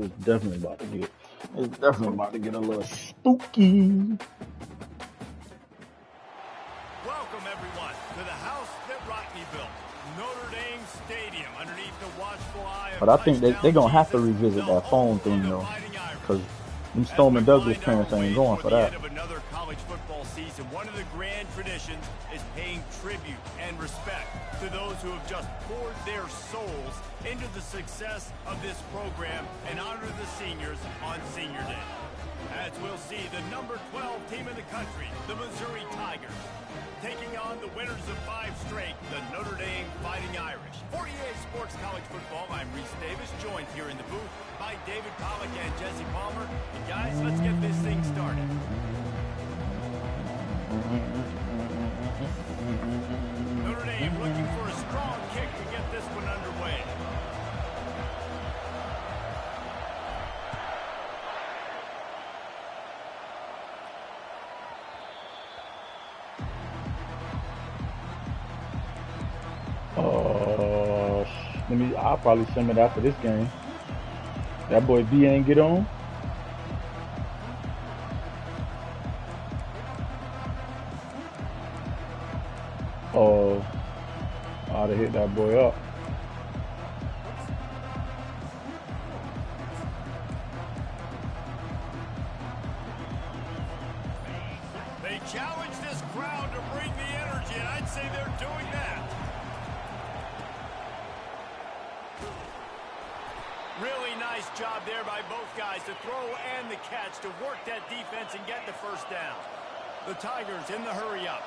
It's definitely about to get a little spooky. Welcome everyone to the house that Rockney built, Notre Dame Stadium, underneath the watchful eye of But I think they're gonna have to revisit that phone thing though, because them Stoneman Douglas parents ain't going for that. Another college football season. One of the grand traditions is paying tribute and respect to those who have just poured their souls into the success of this program and honor the seniors on Senior Day. As we'll see, the number 12 team in the country, the Missouri Tigers, taking on the winners of 5 straight, the Notre Dame Fighting Irish. For EA Sports College Football, I'm Reese Davis, joined here in the booth by David Pollack and Jesse Palmer. And guys, let's get this thing started. Notre Dame looking for a strong kick to get this one underway. I'll probably send it after this game. That boy B ain't get on. Oh, I'd have hit that boy up. They challenge this crowd to bring the energy, and I'd say they're doing that. Really nice job there by both guys to throw and the catch to work that defense and get the first down. The Tigers in the hurry up.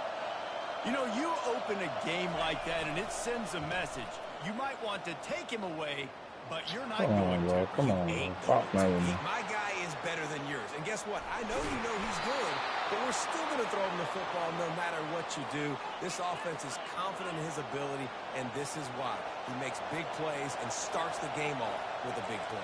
You know, you open a game like that and it sends a message. You might want to take him away, but you're not going to. Come on, bro. My guy is better than yours. And guess what? I know you know he's good, but we're still going to throw him the football no matter what you do. This offense is confident in his ability, and this is why. He makes big plays and starts the game off with a big play.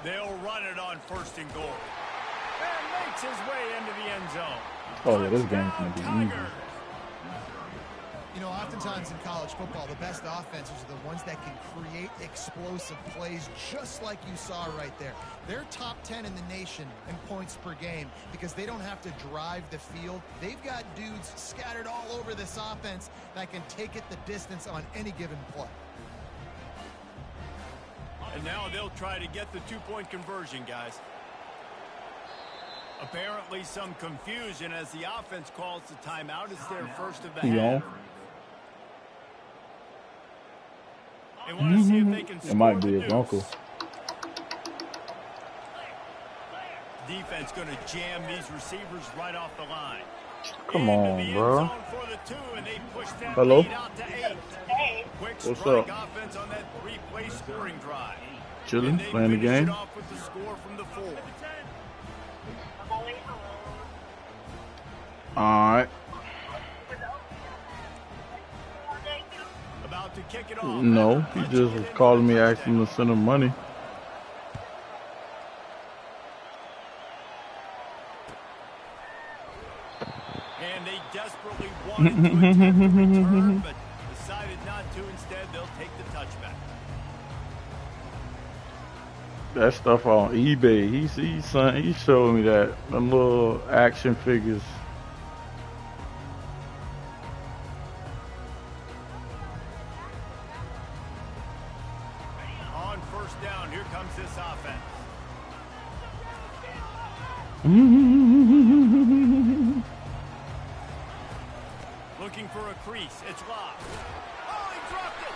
They'll run it on 1st and goal. And makes his way into the end zone. Oh, yeah, this game's going to be easy. You know, oftentimes in college football, the best offenses are the ones that can create explosive plays just like you saw right there. They're top 10 in the nation in points per game because they don't have to drive the field. They've got dudes scattered all over this offense that can take it the distance on any given play. And now they'll try to get the 2-point conversion, guys. Apparently some confusion as the offense calls the timeout. It's their first of the half. They want to see if they can score. It might be his uncle. Defense going to jam these receivers right off the line. Come on, bro. Hello. What's up? Offense on that 3-play scoring drive. Chilling, playing the game. Off with the score from the 4. All right. About to kick it off. No, he just was calling me, asking me to send him money. And they desperately wanted to attempt the return, but decided not to. Instead, they'll take the touchback. That stuff on eBay. He showed me that. Them little action figures. On 1st down, here comes this offense. Looking for a crease. It's locked. Oh, he dropped it.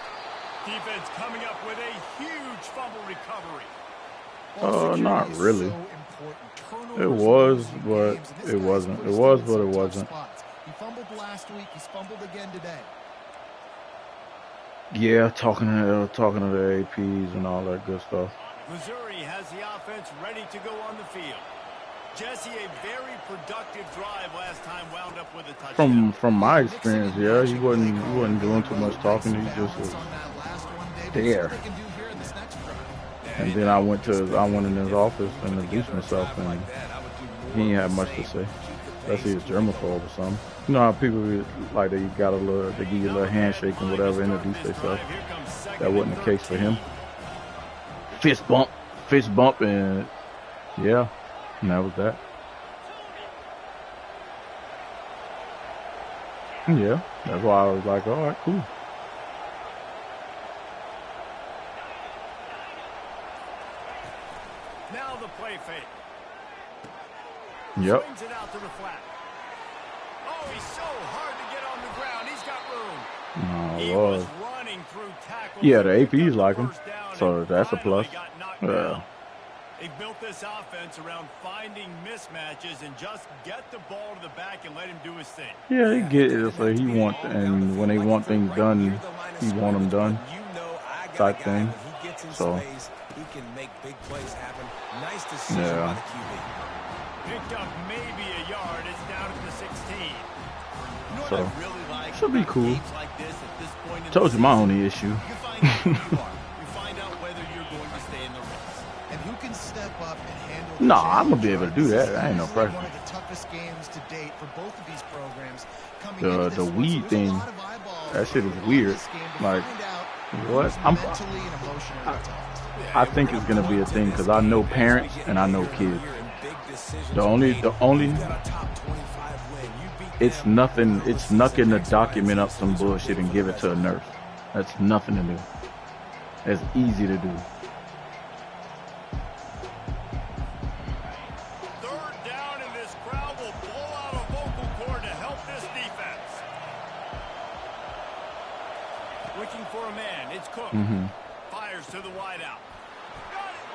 Defense coming up with a huge fumble recovery. Not really. It was, but it wasn't. It was, but it wasn't. He fumbled last week. He's fumbled again today. Yeah, talking to the APs and all that good stuff. Missouri has the offense ready to go on the field. Jesse, a very productive drive last time, wound up with a touchdown. From my experience, yeah, he wasn't doing too much talking. He just was there. And then I went in his office and introduced myself, and he ain't have much to say. Unless he was germaphobe or something. You know how people like they got a little, they give you a little handshake and whatever, introduce themselves. That wasn't the case for him. Fist bump, and yeah, and that was that. Yeah, that's why I was like, all right, cool. Now the play fake. Yep. Swings it out to the flat. Oh, he's so hard to get on the ground. He's got room. He was running through tackles. Yeah, the APs like him, so that's a plus. Yeah. They built this offense around finding mismatches and just get the ball to the back and let him do his thing. Yeah, he get it. So he want, and when they want things done, he want them done. Type thing. So he can make big plays happen. Nice decision by the QB. Picked up maybe a yard. It's down at the 16. So should be cool. Told you my only issue. You find out whether you're going to stay in the race. And who can step up and handle No, I'm gonna be able to do that. I ain't no pressure. One of the toughest games to date for both of these programs. The weed thing, that shit is weird. Like, what? I think it's gonna be a thing because I know parents and I know kids. The only it's nothing to document up some bullshit and give it to a nurse. That's nothing to do. It's easy to do. Third down, and this crowd will blow out a vocal cord to help this defense. Looking for a man. It's Cook. Fires to the wideout. Got it.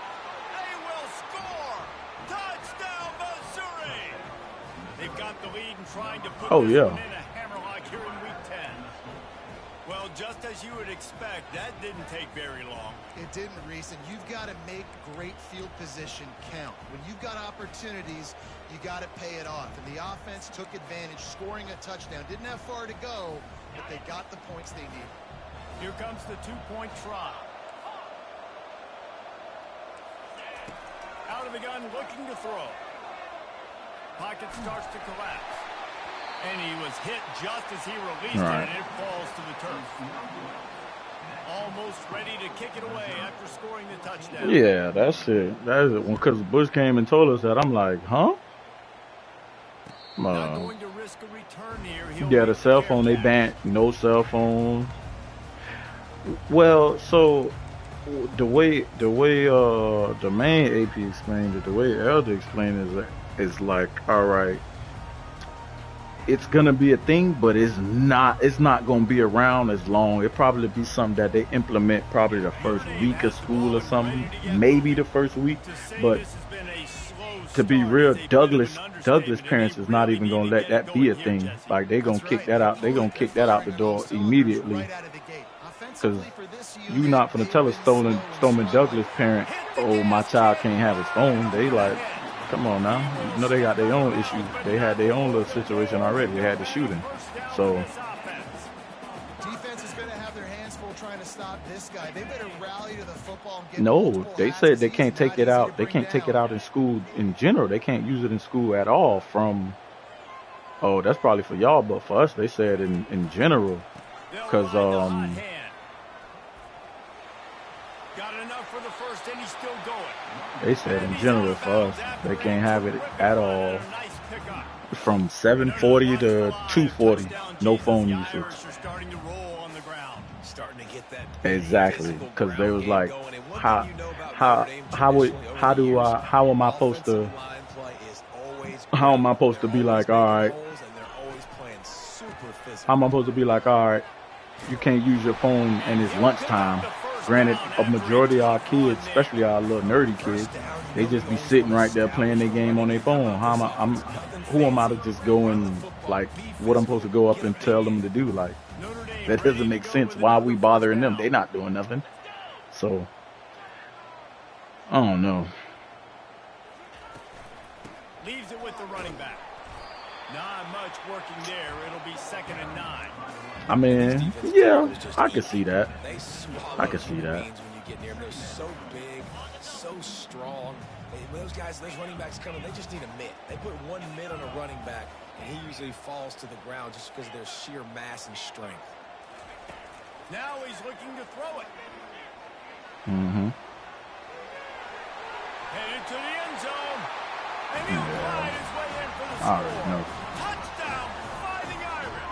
They will score. Touchdown, Missouri. They've got the lead and trying to put this one in a hammerlock here in week 10. Well, just as you would expect, that didn't take very long. It didn't, Reese, and you've got to make great field position count. When you've got opportunities, you got to pay it off. And the offense took advantage, scoring a touchdown. Didn't have far to go, but they got the points they needed. Here comes the two-point try. Out of the gun, looking to throw. Pocket starts to collapse. And he was hit just as he released it, and it falls to the turf. Almost ready to kick it away after scoring the touchdown. Yeah, that's it. That is it. Because Bush came and told us that, I'm like, huh? Not going to risk a return here. Yeah, the cell phone, they banned no cell phone. Well, so the way the main AP explained it, the way Elder explained it is like, all right, it's gonna be a thing, but it's not gonna be around as long. It'll probably be something that they implement probably the first week of school or something, maybe the first week. But to be real, Douglas parents is not even gonna let that be a thing. Like, they gonna kick that out. They gonna kick that out the door immediately. Because you not gonna tell a Stoneman Douglas parent, oh, my child can't have his phone. They like, come on now. You know, they got their own issues. They had their own little situation already. They had the shooting. So defense is going to have their hands full trying to stop this guy. They better rally to the football and get no, they said they can't take it out. They can't take it out in school in general. They can't use it in school at all from, oh, that's probably for y'all, but for us, they said in general. Because got enough for the first, and he's still going. They said in general for us, they can't have it at all. From 7:40 to 2:40, no phone usage. Exactly, because they was like, how am I supposed to be like, all right? How am I supposed to be like, all right? You can't use your phone and it's lunchtime. Granted, a majority of our kids, especially our little nerdy kids, they just be sitting right there playing their game on their phone. Who am I to just go and, like, what I'm supposed to go up and tell them to do? Like, that doesn't make sense. Why are we bothering them? They not doing nothing. So, I don't know. Leaves it with the running back. Not much working there. It'll be 2nd and 9. I mean, yeah, I can see that. I can see that. get near him. They're so big, so strong. When those running backs come in, they just need a mitt. They put one mitt on a running back, and he usually falls to the ground just because of their sheer mass and strength. Now he's looking to throw it. Mm-hmm. Headed to the end zone. And he'll glide his way in for the All score. right, no. Touchdown, Fighting Irish.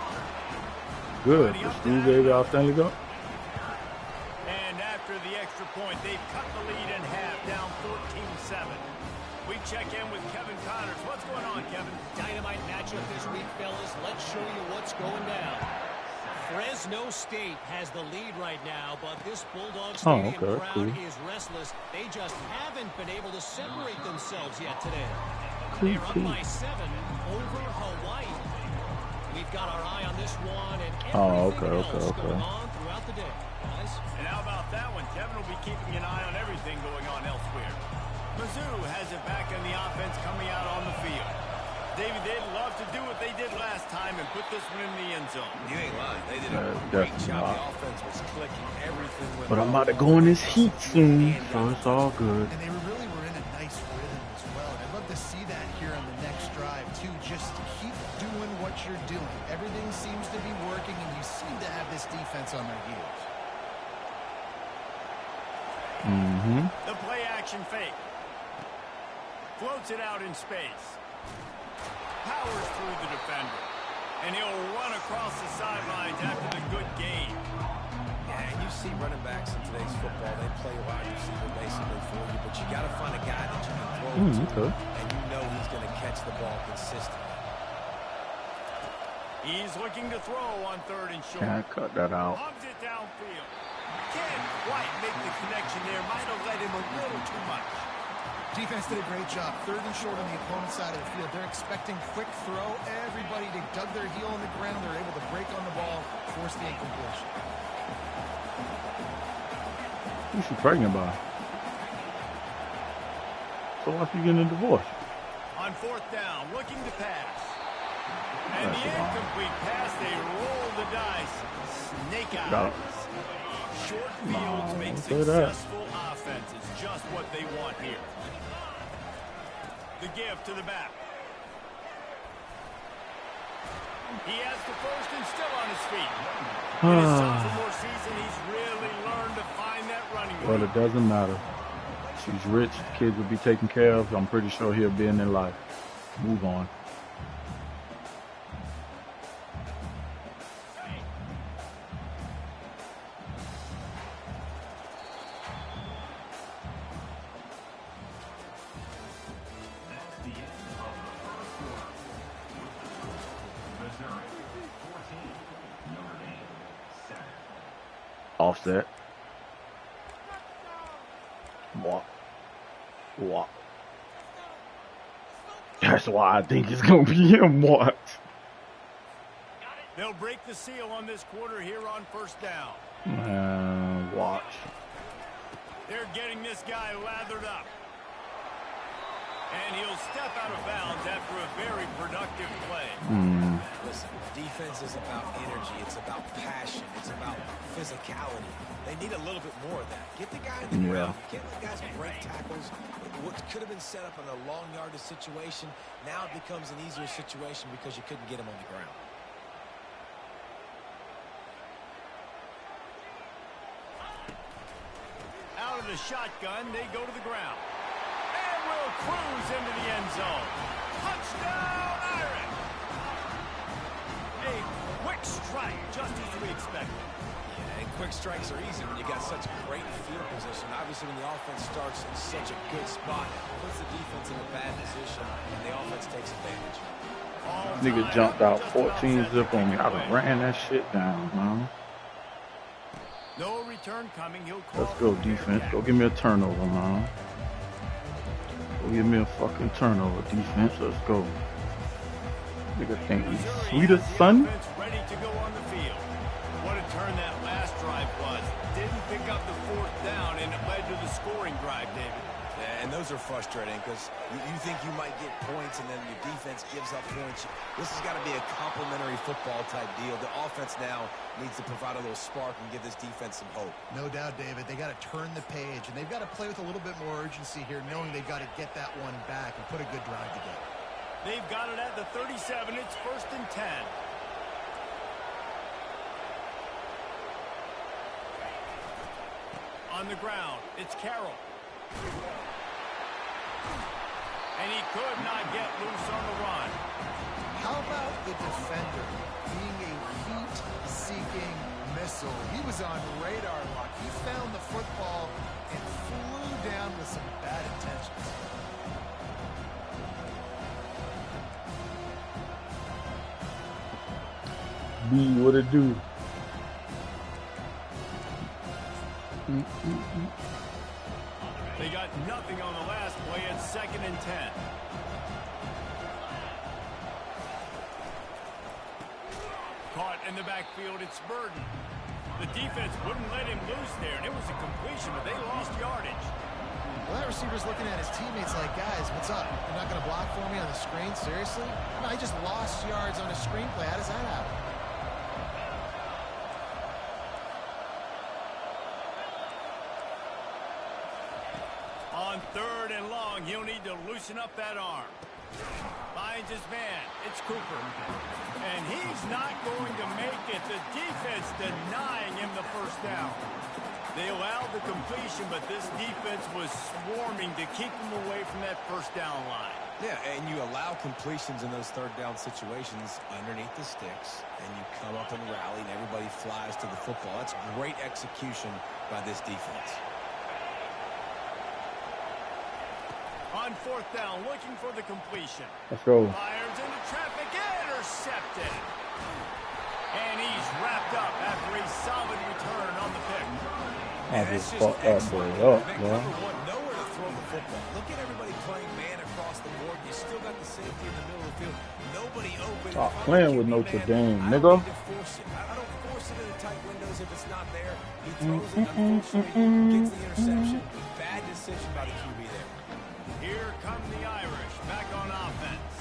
Good. The school gave out Stanley Cup. And after the extra point, they've cut the lead in half, down 14-7. We check in with Kevin Connors. What's going on, Kevin? Dynamite matchup this week, fellas. Let's show you what's going down. Fresno State has the lead right now, but this Bulldog Stadium crowd is restless. They just haven't been able to separate themselves yet today. They're up by 7 over Hawaii. We've got our eye on this one and everything else going on throughout the day, guys. And how about that one? Kevin will be keeping an eye on everything going on elsewhere. Mizzou has it back in the offense coming out on the field. David, they'd love to do what they did last time and put this one in the end zone. You ain't lying. They did a great job. The offense was clicking. Everything went But I'm about to go in this heat soon, so it's all good. And they really were in a nice rhythm as well. And I'd love to see that here on the next drive, too. Just keep doing what you're doing. Everything seems to be working, and you seem to have this defense on their heels. Mm-hmm. The play action fake. Floats it out in space. Powers through the defender. And he'll run across the sidelines after the good gain. Yeah, and you see running backs in today's football, they play wide receiver basically for you, but you got to find a guy that you can throw to, and you know he's going to catch the ball consistently. He's looking to throw on 3rd and short. Can't cut that out. Pumps it downfield. Can't quite make the connection there. Might have led him a little too much. Defense did a great job. 3rd and short on the opponent's side of the field. They're expecting quick throw. Everybody, they dug their heel on the ground. They're able to break on the ball, force the incompletion. Who's she pregnant by? So why she getting a divorce? On 4th down, looking to pass. And the incomplete pass, they roll the dice. Snake eyes. Short fields make successful offenses. Just what they want here. The give to the back. He has the first and still on his feet. In his sophomore season, he's really learned to find that running game. Well, it doesn't matter. She's rich. Kids will be taken care of. I'm pretty sure he'll be in their life. Move on. Offset. What? That's why I think it's going to be him. What? They'll break the seal on this quarter here on 1st down. Watch. They're getting this guy lathered up. And he'll step out of bounds after a very productive play. Listen, defense is about energy. It's about passion. It's about physicality. They need a little bit more of that. Get the guy in the ground. You can't let guys break tackles. What could have been set up in a long yardage situation, now it becomes an easier situation because you couldn't get him on the ground. Out of the shotgun, they go to the ground. And will cruise into the end zone. Touchdown, Irish! A quick strike, just as we expected. Yeah, and quick strikes are easy when you got such great field position. Obviously, when the offense starts in such a good spot, it puts the defense in a bad position, and the offense takes advantage. Nigga jumped out 14 zip on me. I done ran that shit down, man. No return coming. He'll call. Let's go, defense. Go give me a turnover, man. Go give me a fucking turnover, defense. Let's go. Nigga think he's sweet as son. Ready to go on the field. What a turn that last drive was. Didn't pick up the 4th down, and it led to the scoring drive, David. And those are frustrating because you think you might get points and then your defense gives up points. This has got to be a complementary football type deal. The offense now needs to provide a little spark and give this defense some hope. No doubt, David. They got to turn the page, and they've got to play with a little bit more urgency here, knowing they've got to get that one back and put a good drive together. They've got it at the 37. It's 1st and 10. On the ground, it's Carroll. And he could not get loose on the run. How about the defender being a heat-seeking missile? He was on radar lock. He found the football and flew down with some bad intentions. B, what it do? They got nothing on the last play. It's 2nd and 10. Caught in the backfield, it's Burden. The defense wouldn't let him loose there, and it was a completion, but they lost yardage. Well, that receiver's looking at his teammates like, guys, what's up? You're not going to block for me on the screen? Seriously? No, I just lost yards on a screenplay. How does that happen? On 3rd and long, he'll need to loosen up that arm. Finds his man. It's Cooper. And he's not going to make it. The defense denying him the first down. They allowed the completion, but this defense was swarming to keep him away from that first down line. Yeah, and you allow completions in those 3rd down situations underneath the sticks, and you come up and rally, and everybody flies to the football. That's great execution by this defense. On 4th down, looking for the completion. Let's go. Fires into traffic, intercepted. And he's wrapped up after a solid return on the pick. I just fucked that boy up, bro. Nowhere to throw the football. Look at everybody playing man across the board. You still got the safety in the middle of the field. Nobody open. Stop playing with Notre Dame, nigga. I don't force it in the tight windows if it's not there. He throws it, unfortunately, gets the interception. Bad decision by the QB there. Here come the Irish back on offense.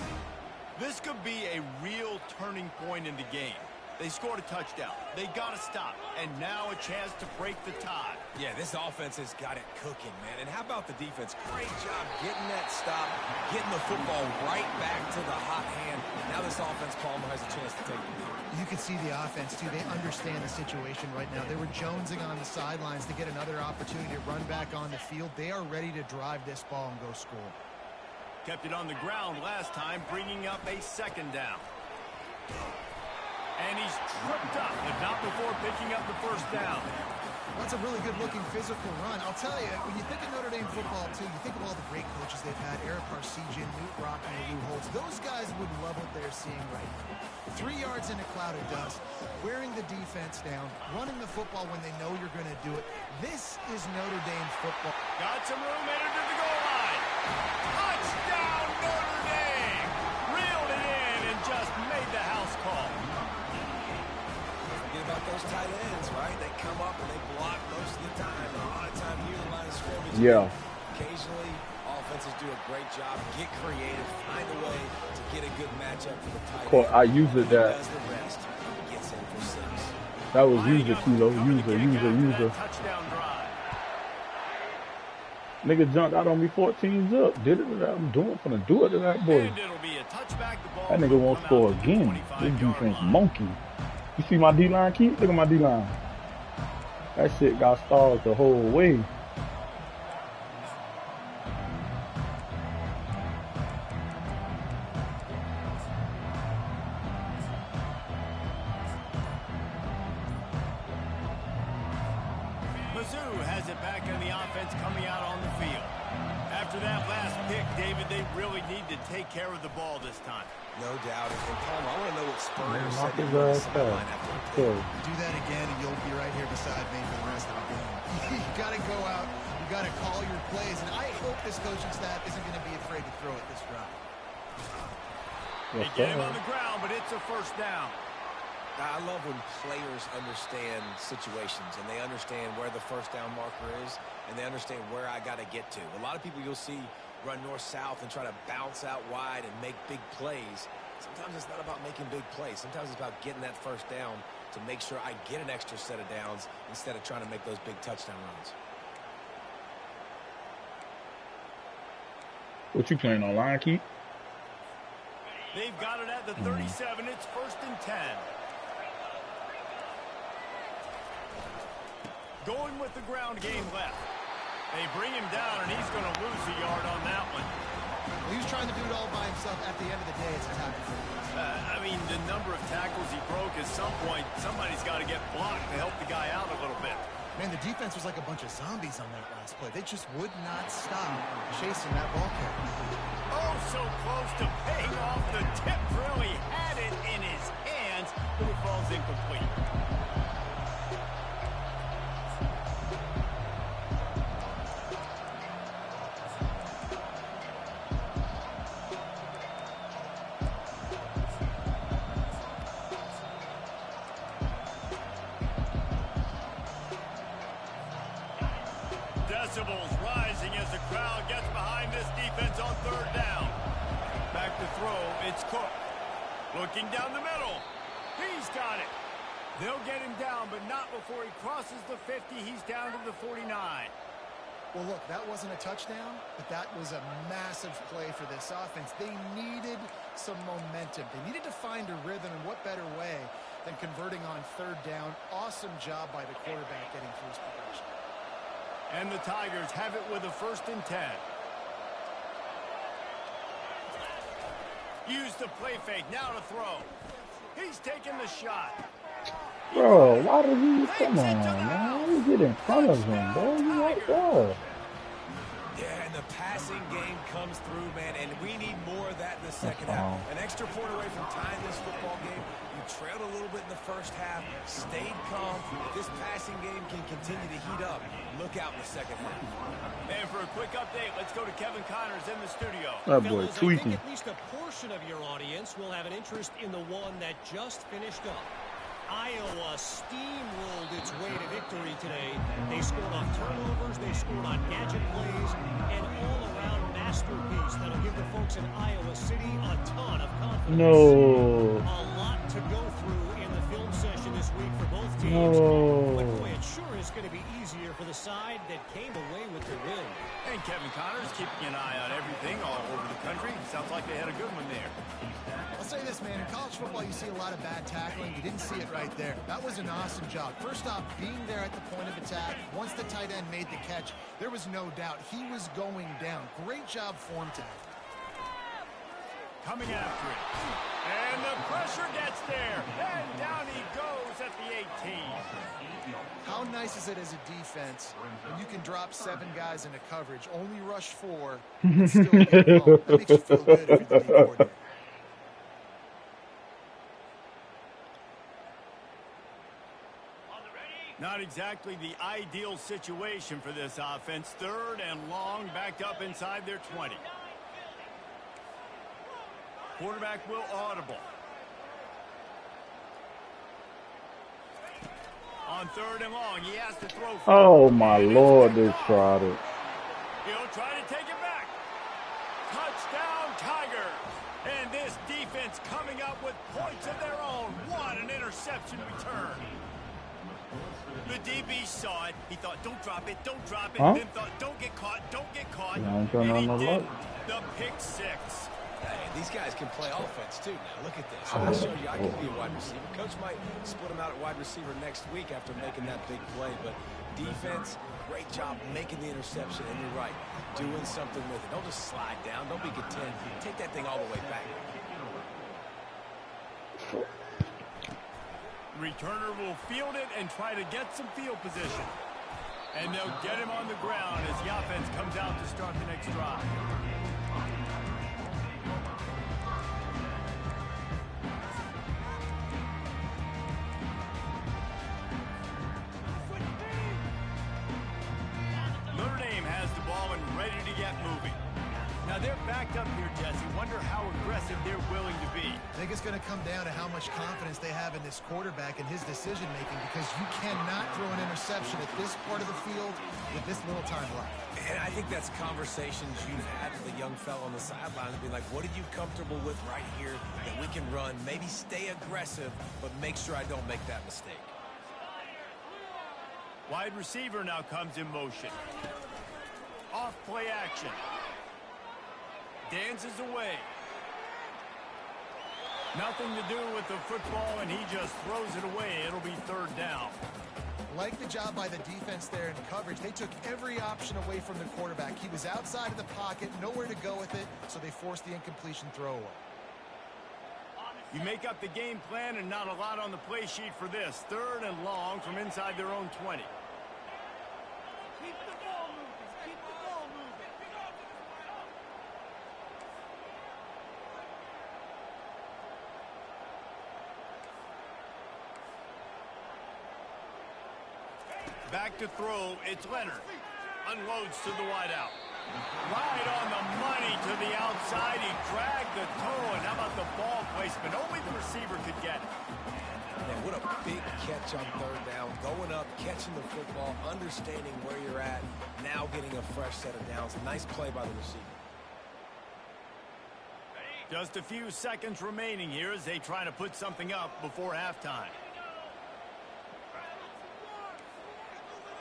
This could be a real turning point in the game. They scored a touchdown. They got to stop. And now a chance to break the tie. Yeah, this offense has got it cooking, man. And how about the defense? Great job getting that stop, getting the football right back to the hot hand. Now this offense, Palmer, has a chance to take the lead. You can see the offense, too. They understand the situation right now. They were jonesing on the sidelines to get another opportunity to run back on the field. They are ready to drive this ball and go score. Kept it on the ground last time, bringing up a 2nd down. And he's tripped up, but not before picking up the first down. That's a really good-looking physical run. I'll tell you, when you think of Notre Dame football, too, you think of all the great coaches they've had, Eric Parsegian, Newt Rockman, Lou Holtz. Those guys would love what they're seeing right now. 3 yards in a cloud of dust, wearing the defense down, running the football when they know you're going to do it. This is Notre Dame football. Got some room, entered to the goal line. Touchdown, Notre Dame! Reeled it in and just made the house call. About those tight ends, right? They come up and they block most of the time. A lot of time here in the line of scrimmage. Yeah. Occasionally, offenses do a great job. Get creative. Find a way to get a good matchup for the tight end. I used it that. Does the rest. Gets in for 6. That was user, Kilo. User. Touchdown drive. Nigga jumped out on me 14s up. Did it that I'm doing. I'm gonna do it to that boy. And it'll be a touchback. The ball That nigga won't score again. This defense monkey. You see my D-line, Keith? Look at my D-line. That shit got stalled the whole way. Mizzou has it back in the offense coming out on the field. After that last pick, David, they really need to take care of the ball this time. No doubt. And Palmer, I want to know what Spurrier Knock said his to the ass sideline out. after the Okay. pick. Do that again, and you'll be right here beside me for the rest of the game. You got to go out. You got to call your plays. And I hope this coaching staff isn't going to be afraid to throw it this drive. They get him on the ground, but it's a first down. I love when players understand situations and they understand where the first down marker is and they understand where I got to get to. A lot of people you'll see run north-south and try to bounce out wide and make big plays. Sometimes it's not about making big plays. Sometimes it's about getting that first down to make sure I get an extra set of downs instead of trying to make those big touchdown runs. What you playing online, Keith? They've got it at the 37. It's 1st and 10. Going with the ground game left. They bring him down, and he's going to lose a yard on that one. Well, he was trying to do it all by himself. At the end of the day, it's a tackle. I mean, the number of tackles he broke, at some point, somebody's got to get blocked to help the guy out a little bit. Man, the defense was like a bunch of zombies on that last play. They just would not stop chasing that ball carrier. Oh, so close to paying off. The tip really had it in his hands, but it falls incomplete. Decibels rising as the crowd gets behind this defense on 3rd down. Back to throw, it's Cook. Looking down the middle. He's got it. They'll get him down, but not before he crosses the 50. He's down to the 49. Well, look, that wasn't a touchdown, but that was a massive play for this offense. They needed some momentum. They needed to find a rhythm, and what better way than converting on 3rd down. Awesome job by the quarterback getting through his progression. And the Tigers have it with a 1st and 10. Use the play fake, now to throw. He's taking the shot. Bro, why did he? Come on, man. You get in front of him, bro. You right there. Yeah, and the passing game comes through, man, and we need more of that in the second half. An extra point away from tying this football game. You trailed a little bit in the first half, stayed calm. If this passing game can continue to heat up, look out in the second half. And for a quick update, let's go to Kevin Connors in the studio. That boy Fellas, tweaking. I think at least a portion of your audience will have an interest in the one that just finished up. Iowa steamrolled its way to victory today. They scored off turnovers, they scored on gadget plays, an all-around masterpiece that'll give the folks in Iowa City a ton of confidence. No. A lot to go through in the film session this week for both teams. No. But boy, it sure is going to be easier for the side that came away with the win. And Kevin Connors keeping an eye on everything all over the country. Sounds like they had a good one there. I'll say this, man. In college football, you see a lot of bad tackling. You didn't see it right there. That was an awesome job. First off, being there at the point of attack. Once the tight end made the catch, there was no doubt he was going down. Great job form tackle. Coming after it. And the pressure gets there. And down he goes at the 18. How nice is it as a defense when you can drop 7 guys into coverage, only rush 4, and still get it home? That makes you feel good if you're the D coordinator. Not exactly the ideal situation for this offense. 3rd and long, backed up inside their 20. Quarterback will audible. On 3rd and long, he has to throw. Oh my Lord, they tried it. He'll try to take it back. Touchdown, Tigers. And this defense coming up with points of their own. What an interception return. The DB saw it. He thought, don't drop it, don't drop it. Huh? Then thought, don't get caught, don't get caught. Yeah, I'm And turning he on the did. light. The pick 6. Hey, these guys can play offense, too. Now, look at this. I showed you I can be a wide receiver. Coach might split him out at wide receiver next week after making that big play. But defense, great job making the interception. And you're right, doing something with it. Don't just slide down. Don't be content. Take that thing all the way back. Returner will field it and try to get some field position. And they'll get him on the ground as the offense comes out to start the next drive. Notre Dame has the ball and ready to get moving. Now they're backed up here, Jesse. Wonder how aggressive they're willing to be. I think it's going to come down to how much confidence they have in this quarterback and his decision-making, because you cannot throw an interception at this part of the field with this little time left. And I think that's conversations you've had with a young fellow on the sideline to be like, what are you comfortable with right here that we can run? Maybe stay aggressive, but make sure I don't make that mistake. Wide receiver now comes in motion. Off play action. Dances away. Nothing to do with the football, and he just throws it away. It'll be third down. Like the job by the defense there in coverage. They took every option away from the quarterback. He was outside of the pocket, nowhere to go with it, so they forced the incompletion throwaway. You make up the game plan and not a lot on the play sheet for this. Third and long from inside their own 20. Keep the ball moving. Keep the ball moving. Back to throw, it's Leonard. Unloads to the wideout. Right on the money to the outside. He dragged the toe, and how about the ball placement? Only the receiver could get it. Man, what a big catch on third down. Going up, catching the football, understanding where you're at, now getting a fresh set of downs. Nice play by the receiver. Just a few seconds remaining here as they try to put something up before halftime.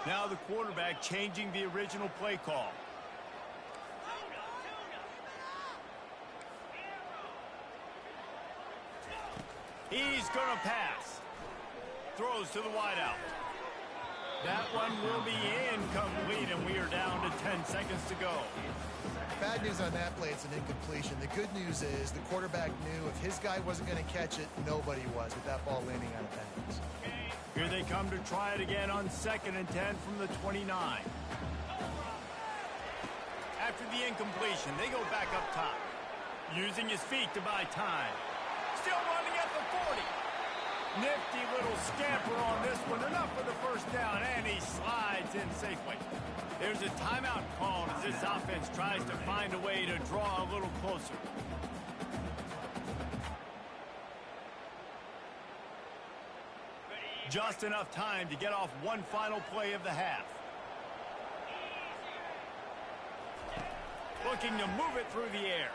Now the quarterback changing the original play call. He's going to pass. Throws to the wideout. That one will be incomplete, and we are down to 10 seconds to go. Bad news on that play, it's an incompletion. The good news is the quarterback knew if his guy wasn't going to catch it, nobody was with that ball landing out of bounds. Here they come to try it again on 2nd and 10 from the 29. After the incompletion, they go back up top. Using his feet to buy time. Still running at the 40. Nifty little scamper on this one. Enough for the first down, and he slides in safely. There's a timeout called as this offense tries to find a way to draw a little closer. Just enough time to get off one final play of the half. Looking to move it through the air.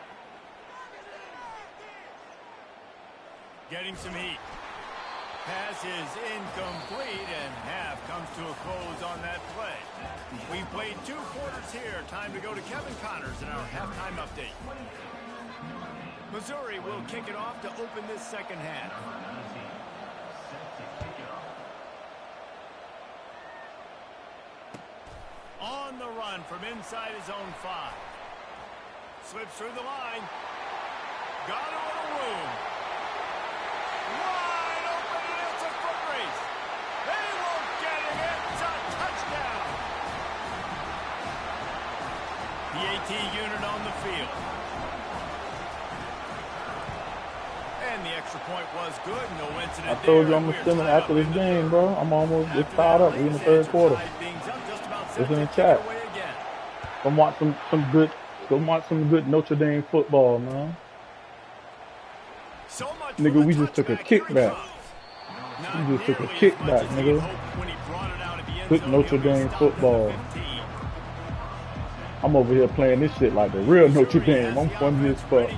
Getting some heat. Pass is incomplete, and half comes to a close on that play. We've played 2 quarters here. Time to go to Kevin Connors in our halftime update. Missouri will kick it off to open this second half. On the run from inside his own 5. Slips through the line. Got a little room. Wide open, and it's a foot race. They won't get it. It's a touchdown. The AT unit on the field. And the extra point was good. No incident. I told you I'm assuming after this game, bro. I'm almost it's tied up. We're in the third quarter. It's in the chat. Come watch some good Notre Dame football, man. So nigga, we just took a kickback. We just took a kickback, nigga. Good Notre Dame football. I'm over here playing this shit like the real Notre Dame. I'm funny as fuck.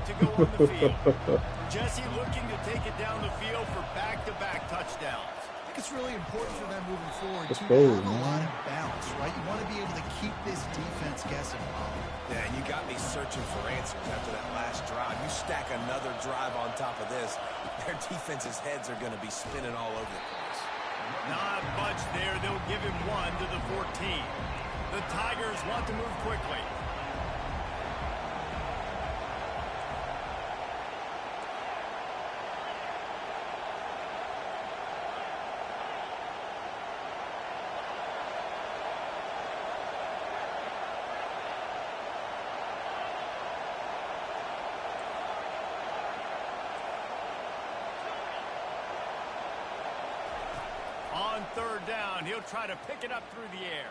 Jesse looking to take it down the field for back-to-back touchdowns. I think it's really important for them moving forward Let's to go, have a man. lot of balance, right? You want to be able to keep this defense guessing. Yeah, and you got me searching for answers after that last drive. You stack another drive on top of this, their defense's heads are going to be spinning all over the place. Not much there. They'll give him 1 to the 14. The Tigers want to move quickly. On 3rd down, he'll try to pick it up through the air.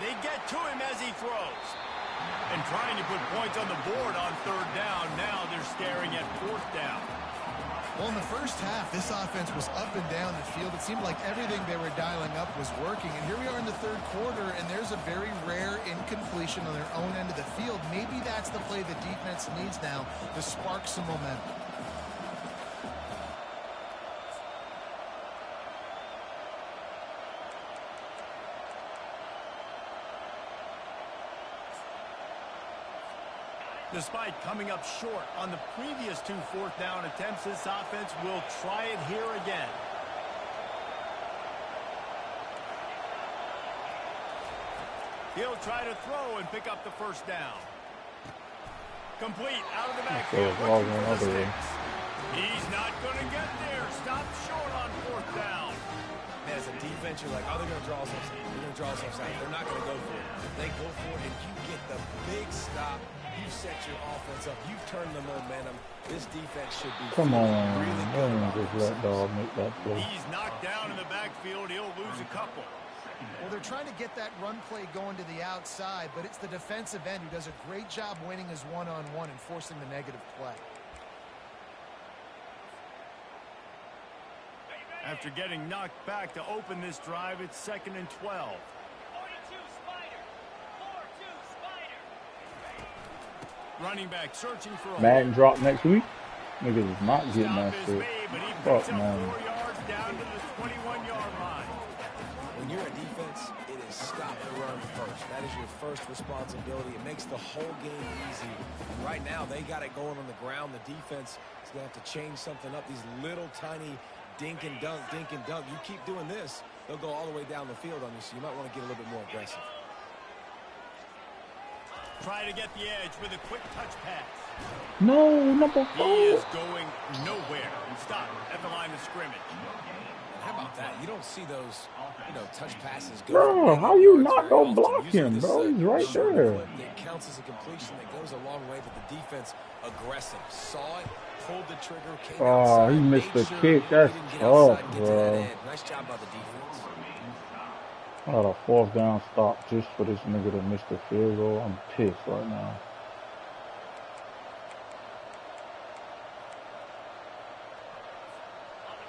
They get to him as he throws. And trying to put points on the board on third down. Now they're staring at fourth down. Well, in the first half, this offense was up and down the field. It seemed like everything they were dialing up was working. And here we are in the third quarter, and there's a very rare incompletion on their own end of the field. Maybe that's the play the defense needs now to spark some momentum. Despite coming up short on the previous 2 fourth down attempts, this offense will try it here again. He'll try to throw and pick up the first down. Complete out of the backfield. He's not going to get there. Stop short on fourth down. Man, as a defense, you're like, oh, they're going to draw us offside. They're going to draw us offside. They're not going to go for it. They go for it, and you get the big stop. You set your offense up. You've turned the momentum. This defense should be really good. Just let dog make that play. He's knocked down in the backfield. He'll lose a couple. Well, they're trying to get that run play going to the outside, but it's the defensive end who does a great job winning his one-on-one and forcing the negative play. After getting knocked back to open this drive, it's 2nd and 12. 42 Spider. 4-2 Spider. Running back searching for a Madden drop next week. Niggas is not getting that shit. But he Fuck, picks up man. 4 yards down to the 21-yard line. When you're a defense, it is stop the run first. That is your first responsibility. It makes the whole game easy. And right now, they got it going on the ground. The defense is going to have to change something up. These little tiny dink and dunk, dink and dunk. You keep doing this, they'll go all the way down the field on you, so you might want to get a little bit more aggressive. Try to get the edge with a quick touch pass. No, number 4. He is going nowhere. And stop at the line of scrimmage. How about that? You don't see those, touch passes go. Bro, how you not go block him, bro? He's right there. It counts as a completion that goes a long way, but the defense aggressive. Saw it, pulled the trigger, came outside. He missed the sure kick. That's tough, bro. Nice job by the defense. I got a 4th down stop just for this nigga to miss the field goal. I'm pissed right now.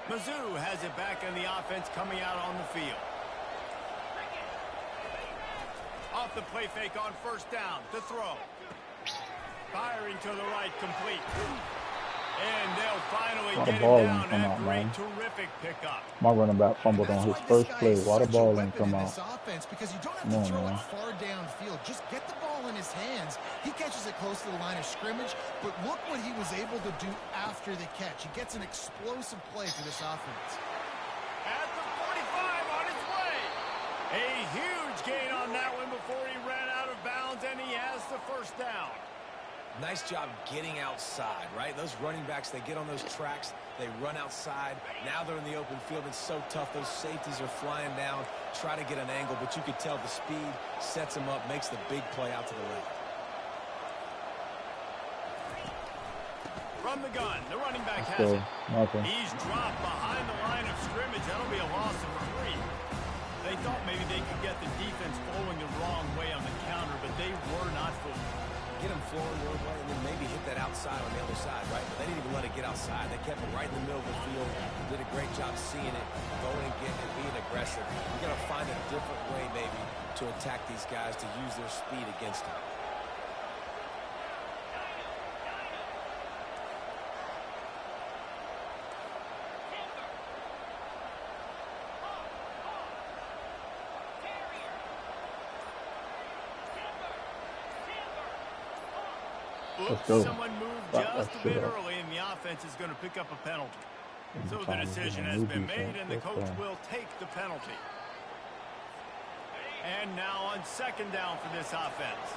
Mizzou has it back in the offense coming out on the field. Off the play fake on first down to throw. Firing to the right, complete. And they'll finally get him down after a terrific pickup. My running back fumbled on his first play. Why the ball didn't come out? Because you don't have to throw it far downfield. Just get the ball in his hands. He catches it close to the line of scrimmage, but look what he was able to do after the catch. He gets an explosive play for this offense. At the 45 on his way. A huge gain on that one before he ran out of bounds, and he has the first down. Nice job getting outside, right? Those running backs, they get on those tracks, they run outside. Now they're in the open field. It's so tough. Those safeties are flying down, try to get an angle, but you could tell the speed sets them up, makes the big play out to the left. From the gun, the running back has it. He's dropped behind the line of scrimmage. That'll be a loss of 3. They thought maybe they could get the defense flowing the wrong way on the counter, but they were not fooled. Get them flowing your way and then maybe hit that outside on the other side, right? But they didn't even let it get outside. They kept it right in the middle of the field. Did a great job seeing it, going and getting it, being aggressive. We're going to find a different way maybe to attack these guys, to use their speed against them. Someone moved just a bit early, and the offense is going to pick up a penalty. So the decision has been made, and the coach will take the penalty. And now on second down for this offense.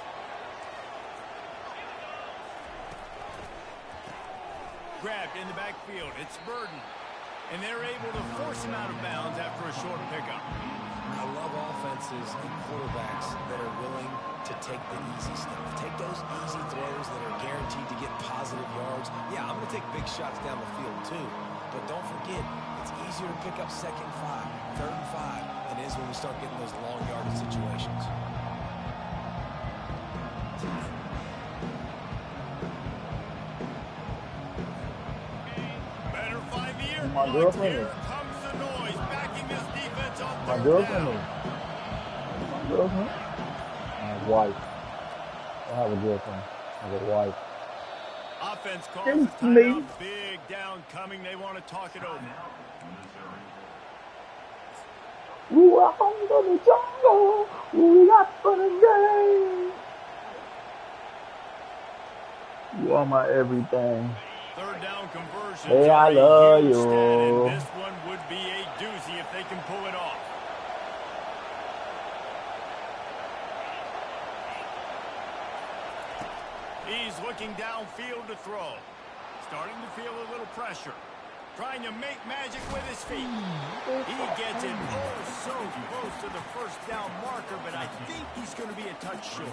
Grabbed in the backfield. It's Burden. And they're able to force him out of bounds after a short pickup. I love offenses and quarterbacks that are willing to take the easy stuff. Take those easy throws that are guaranteed to get positive yards. Yeah, I'm going to take big shots down the field too. But don't forget, it's easier to pick up 2nd and 5, 3rd and 5 than it is when we start getting those long yardage situations. Better find the air My points. girlfriend Here is. comes the noise, backing this defense on My third girlfriend down. is. My girlfriend. My wife. I have a girlfriend. I have a wife. Offense calls It's a me. timeout. Big down coming. They want to talk it over. Welcome to the jungle. We got for the game. You are my everything. Third down conversions Hey, I are a love huge stat, and you. this one would be a doozy if they can pull it off. He's looking downfield to throw. Starting to feel a little pressure. Trying to make magic with his feet. He gets it so close to the first down marker, but I think he's going to be a touch short.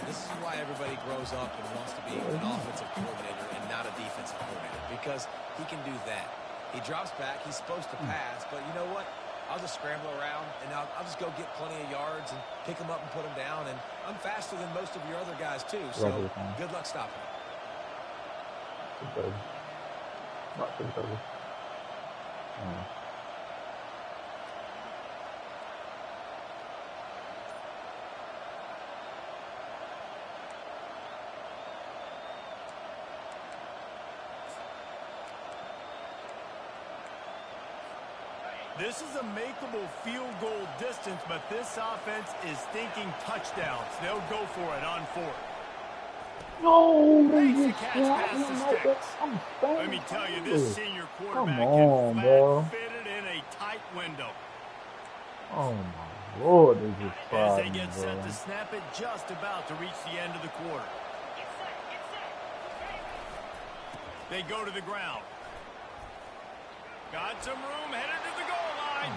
This is why everybody grows up and wants to be an offensive coordinator and not a defensive coordinator, because he can do that. He drops back. He's supposed to pass, but you know what? I'll just scramble around, and I'll just go get plenty of yards and pick them up and put them down, and I'm faster than most of your other guys, too, so good luck stopping him. About 6:30. This is a makeable field goal distance, but this offense is thinking touchdowns. They'll go for it on fourth. No, they Basic just catch slapped past the him like that. sticks. I'm saying. Let me tell you, this senior quarterback Come on, can bro. flat fit it in a tight window. Oh my Lord, they just As tried they me, get bro. set to snap it, just about to reach the end of the quarter. They go to the ground. Got some room, headed to the goal line.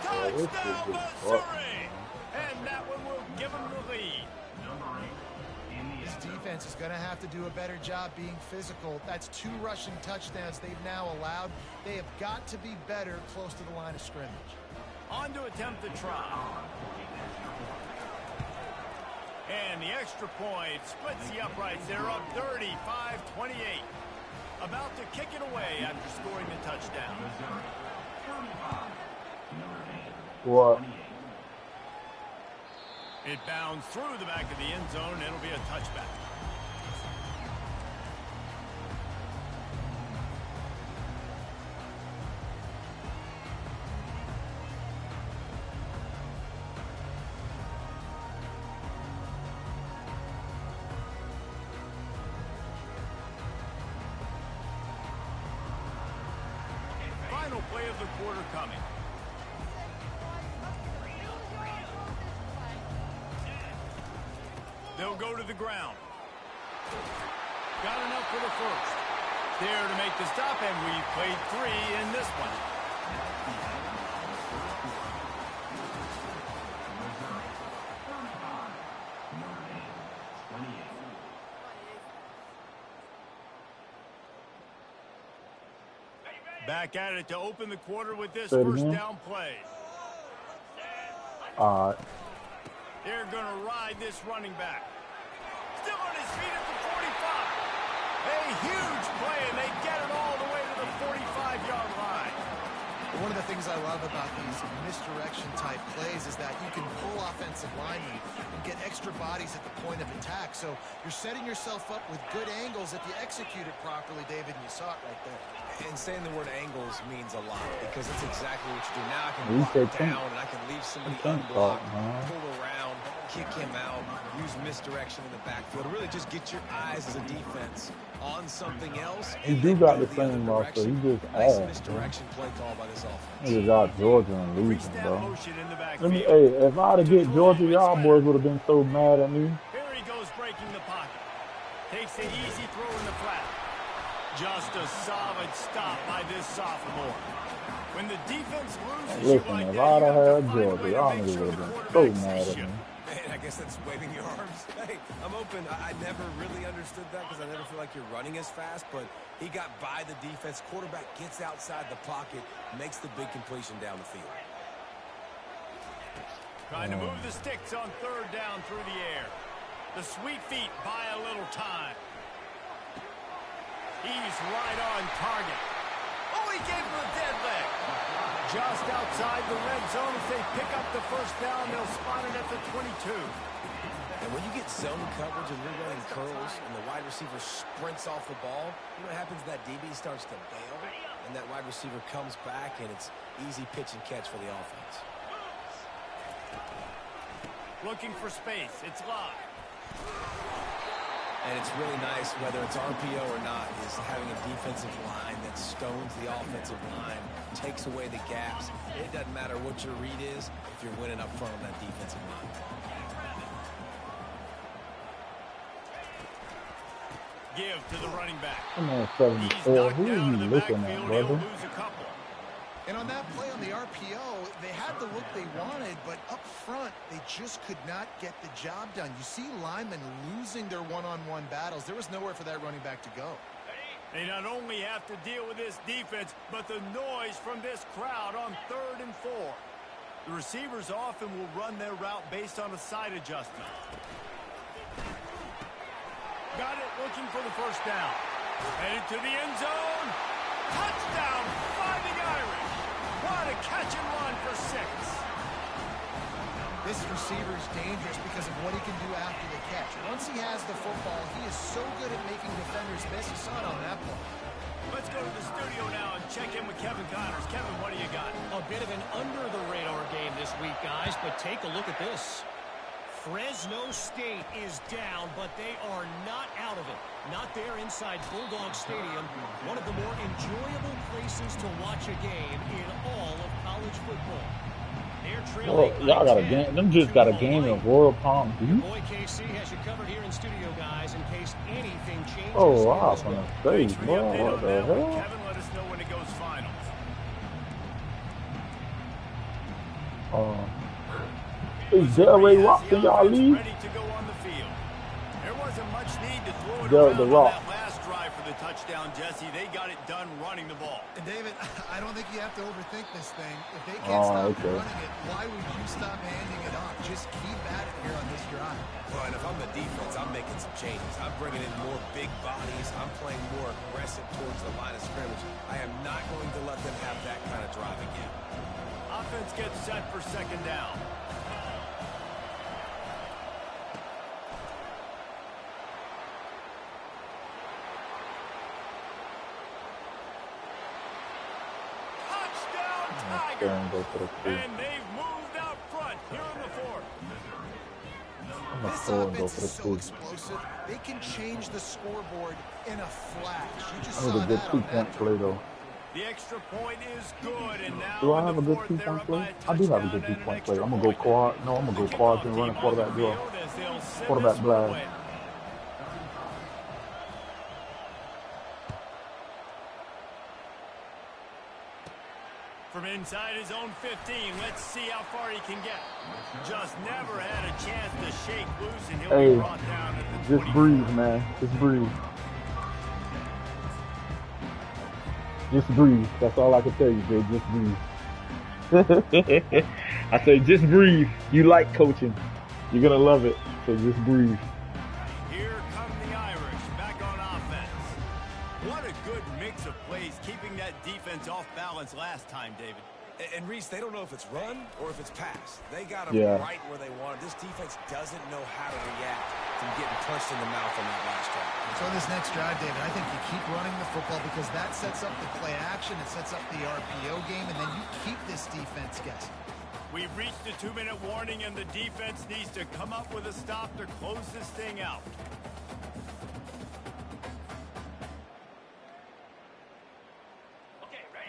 Touchdown, Missouri! And that one will give them the lead. This defense is going to have to do a better job being physical. That's 2 rushing touchdowns they've now allowed. They have got to be better close to the line of scrimmage. On to attempt the try. And the extra point splits the uprights. They're up 35-28. About to kick it away after scoring the touchdown. What? It bounds through the back of the end zone. It'll be a touchback. Final play of the quarter coming. They'll go to the ground. Got enough for the first. There to make the stop, and we've played 3 in this one. Back at it to open the quarter with this first down play. All They're going to ride this running back. Still on his feet at the 45. A huge play, and they get it all the way to the 45-yard line. One of the things I love about these misdirection type plays is that you can pull offensive linemen and get extra bodies at the point of attack. So you're setting yourself up with good angles if you execute it properly, David, and you saw it right there. And saying the word angles means a lot, because that's exactly what you do. Now I can block down, and I can leave somebody unblocked, pull around, kick him out, use misdirection in the backfield. Really just get your eyes as a defense on something else. He do got the same roster. He just nice misdirection play call by this offense. He got Georgia and losing, bro. Let me, hey, if I'd have get Georgia, y'all boys would have been so mad at me. Here he goes breaking the pocket. Takes the easy throw in the flat. Just a solid stop by this sophomore. When the defense loses you like that, if I'd have had you Georgia, y'all niggas would have been so mad at me. Man, I guess that's waving your arms. Hey, I'm open. I never really understood that because I never feel like you're running as fast, but he got by the defense. Quarterback gets outside the pocket, makes the big completion down the field. Trying to move the sticks on third down through the air. The sweet feet buy a little time. He's right on target. Oh, he gave him a dead leg. Just outside the red zone as they pick up the first down. They'll spot it at the 22. And when you get zone coverage and you're running curls and the wide receiver sprints off the ball, you know what happens? That DB starts to bail, and that wide receiver comes back, and it's easy pitch and catch for the offense. Looking for space. It's Love. And it's really nice, whether it's RPO or not, is having a defensive line that stones the offensive line, takes away the gaps. It doesn't matter what your read is if you're winning up front on that defensive line. Give to the running back. Come on, 74. Who are you looking at, brother? And on that play on the RPO, they had the look they wanted, but up front, they just could not get the job done. You see linemen losing their one-on-one battles. There was nowhere for that running back to go. They not only have to deal with this defense, but the noise from this crowd on 3rd and 4. The receivers often will run their route based on a side adjustment. Got it, looking for the first down. Headed to the end zone. Touchdown, Fighting Irish. What a catch and run for 6. This receiver is dangerous because of what he can do after the catch. Once he has the football, he is so good at making defenders miss. You saw it on that play. Let's go to the studio now and check in with Kevin Connors. Kevin, what do you got? A bit of an under-the-radar game this week, guys, but take a look at this. Fresno State is down, but they are not out of it. Not there inside Bulldog Stadium, one of the more enjoyable places to watch a game in all of college football. They're trailing. Y'all got a game. Them just got a game in Royal Palm Beach. Boy, KC has you covered here in studio, guys, in case anything changes. Oh, wow, from the stage, bro. What the hell? Kevin, let us know when it goes finals. Is Delray Rock in y'all league? Ready to go on the field. There wasn't much need to throw it The around Rock. on that last drive for the touchdown, Jesse. They got it done running the ball. And David, I don't think you have to overthink this thing. If they can't stop running it, why would you stop handing it off? Just keep at it here on this drive. Well, and if I'm the defense, I'm making some changes. I'm bringing in more big bodies. I'm playing more aggressive towards the line of scrimmage. I am not going to let them have that kind of drive again. Offense gets set for 2nd down. And they've moved out front here in the 4th. This offense is so explosive. They can change the scoreboard in a flash. You just saw That was a good that on that two-point play, though. The extra point is good, and now Do I have a good two-point play? I do have a good two-point play. I'm going to go quad. No, I'm going to go quads and run a quarterback draw. Quarterback blast. From inside his own 15, let's see how far he can get. Just never had a chance to shake loose, and he'll be brought down at the 20. Just breathe, man. Just breathe. Just breathe. That's all I can tell you, Jay. Just breathe. I say just breathe. You like coaching. You're going to love it. So just breathe. Here come the Irish back on offense. What a good mix of plays, keeping that defense off balance last time, David. And Reese, they don't know if it's run or if it's pass. They got them right where they want it. This defense doesn't know how to react from getting punched in the mouth on that last drive. So on this next drive, David, I think you keep running the football because that sets up the play action, it sets up the RPO game, and then you keep this defense guessing. We've reached the 2-minute warning, and the defense needs to come up with a stop to close this thing out.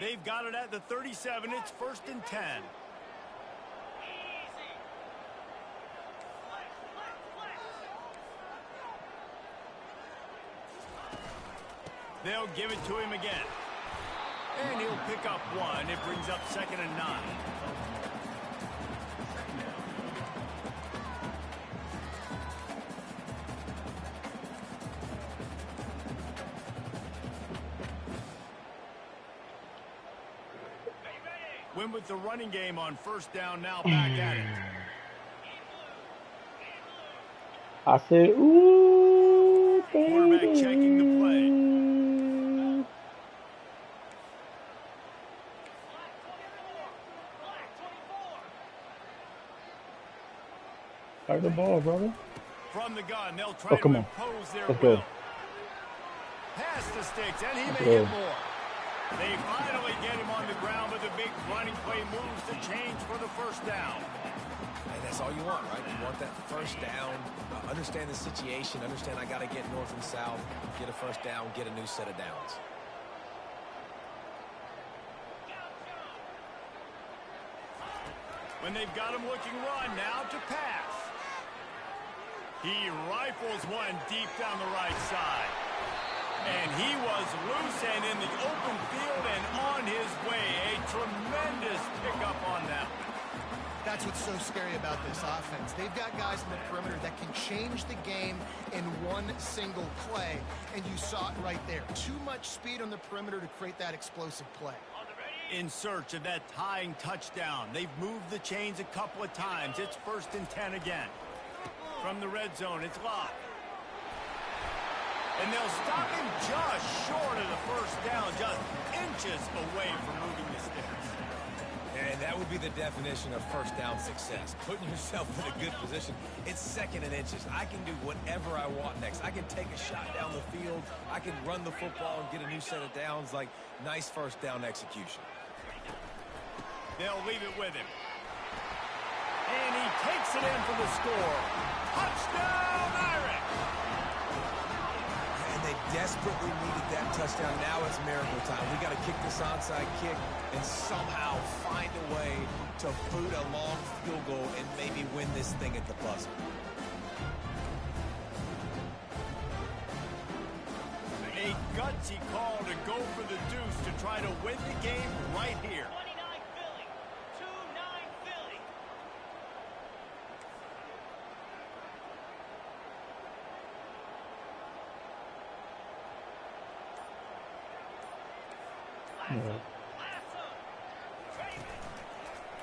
They've got it at the 37. It's 1st and 10. They'll give it to him again. And he'll pick up 1. It brings up 2nd and 9. Win with the running game on 1st down, now back at it. I said, ooh, Quarterback checking the play. baby. Fight the ball, brother. From the gun, they'll try Oh, to come on. impose their Let's will. go. Pass the sticks, and he Let's may go. get more. They finally get him on the ground, but the big running play moves to change for the first down. And that's all you want, right? You want that first down, understand the situation, understand I got to get north and south, get a first down, get a new set of downs. When they've got him looking run, now to pass. He rifles one deep down the right side. And he was loose and in the open field and on his way. A tremendous pickup on that. That's what's so scary about this offense. They've got guys in the perimeter that can change the game in one single play, and you saw it right there. Too much speed on the perimeter to create that explosive play. In search of that tying touchdown. They've moved the chains a couple of times. It's 1st and 10 again. From the red zone, it's locked. And they'll stop him just short of the first down, just inches away from moving the sticks. And that would be the definition of first down success. Putting yourself in a good position. It's 2nd and inches. I can do whatever I want next. I can take a shot down the field. I can run the football and get a new set of downs. Like, nice first down execution. They'll leave it with him. And he takes it in for the score. Touchdown, Irish! And they desperately needed that touchdown. Now it's miracle time. We got to kick this onside kick and somehow find a way to boot a long field goal and maybe win this thing at the buzzer. A gutsy call to go for the deuce to try to win the game right here. 29 Philly. 2-9 Philly.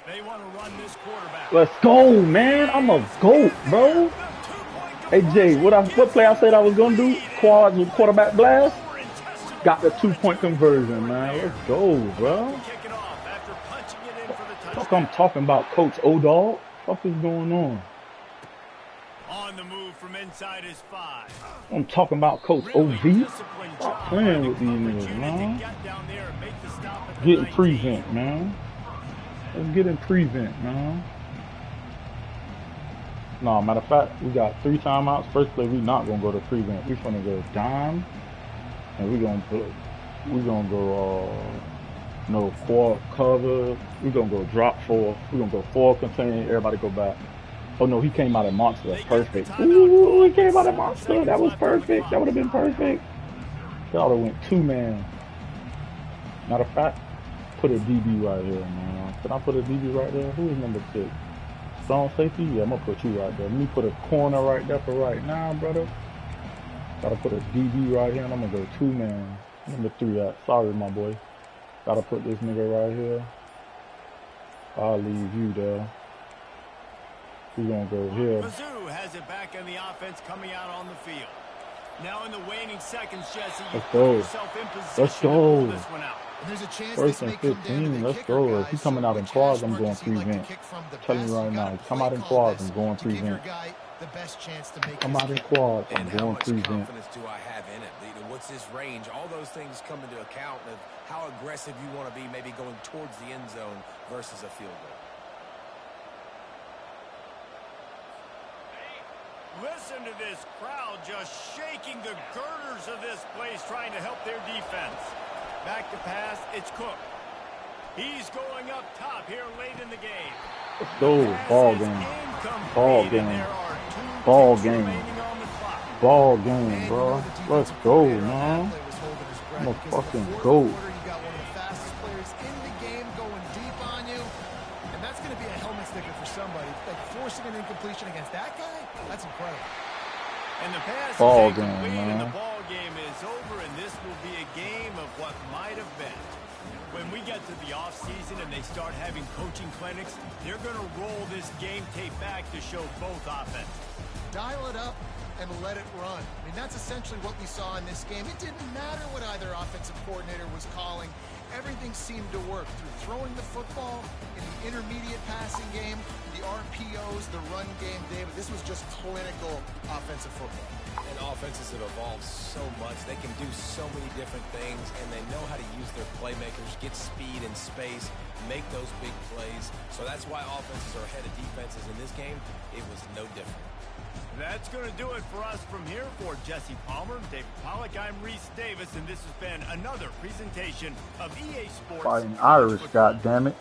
They want to run this quarterback. Let's go, man. I'm a GOAT, bro. Hey, Jay, what play I said I was going to do? Quads with quarterback blast? Got the 2-point conversion, man. Let's go, bro. Fuck, I'm talking about Coach O-Dog. What is going on? On the move from inside his 5. I'm talking about Coach OV. Stop playing with these niggas, man. Getting prevent, man. Let's get in prevent, man. No, matter of fact, we got 3 timeouts. First play, we not gonna go to prevent. We finna go dime, and we gonna go no quad cover. We gonna go drop 4. We gonna go 4 contain. Everybody go back. Oh no, he came out of monster. That's perfect. Ooh, he came out of monster. That was perfect. That would have been perfect. That would have went 2-man. Matter of fact, put a DB right here, man. Can I put a DB right there? Who is number 6? Strong safety? Yeah, I'm gonna put you right there. Let me put a corner right there for right now, brother. Gotta put a DB right here, and I'm gonna go 2-man. Number 3 at. Sorry, my boy. Gotta put this nigga right here. I'll leave you there. We're gonna go here. Mizzou has it back in the offense coming out on the field. Now in the waning seconds, Jesse, you Let's go. put yourself in position Let's to pull go. this one out. And there's a chance 1st this and may come down to 15. the Let's kicker, go. If guys. he's coming out in Which quads, hash I'm mark going does he like to prevent. kick from the Telling you best? right You now, gotta come play out in call quads, this I'm going to give your prevent. guy the best chance to make Come his out in kick. quads, I'm And how going much prevent. confidence do I have in it? What's his range? All those things come into account of how aggressive you want to be, maybe going towards the end zone versus a field goal. Listen to this crowd just shaking the girders of this place, trying to help their defense. Back to pass, it's Cook. He's going up top here late in the game. Let's go. Ball game. Ball game. Ball game. Ball game, bro. Let's go, man. I'm a fucking GOAT. You got one of the fastest players in the game going deep on you, and that's going to be a helmet sticker for somebody. Like forcing an incompletion against that guy, that's incredible. And the pass Ball is game, incomplete, man. and the ball game is over, and this will be a game of what might have been. When we get to the offseason and they start having coaching clinics, they're going to roll this game tape back to show both offenses. Dial it up and let it run. I mean, that's essentially what we saw in this game. It didn't matter what either offensive coordinator was calling. Everything seemed to work through throwing the football, in the intermediate passing game, the RPOs, the run game, David. This was just clinical offensive football. And offenses have evolved so much. They can do so many different things, and they know how to use their playmakers, get speed and space, make those big plays. So that's why offenses are ahead of defenses. In this game, it was no different. That's going to do it for us from here. For Jesse Palmer, David Pollack, I'm Reese Davis, and this has been another presentation of EA Sports. Fighting Irish, goddammit.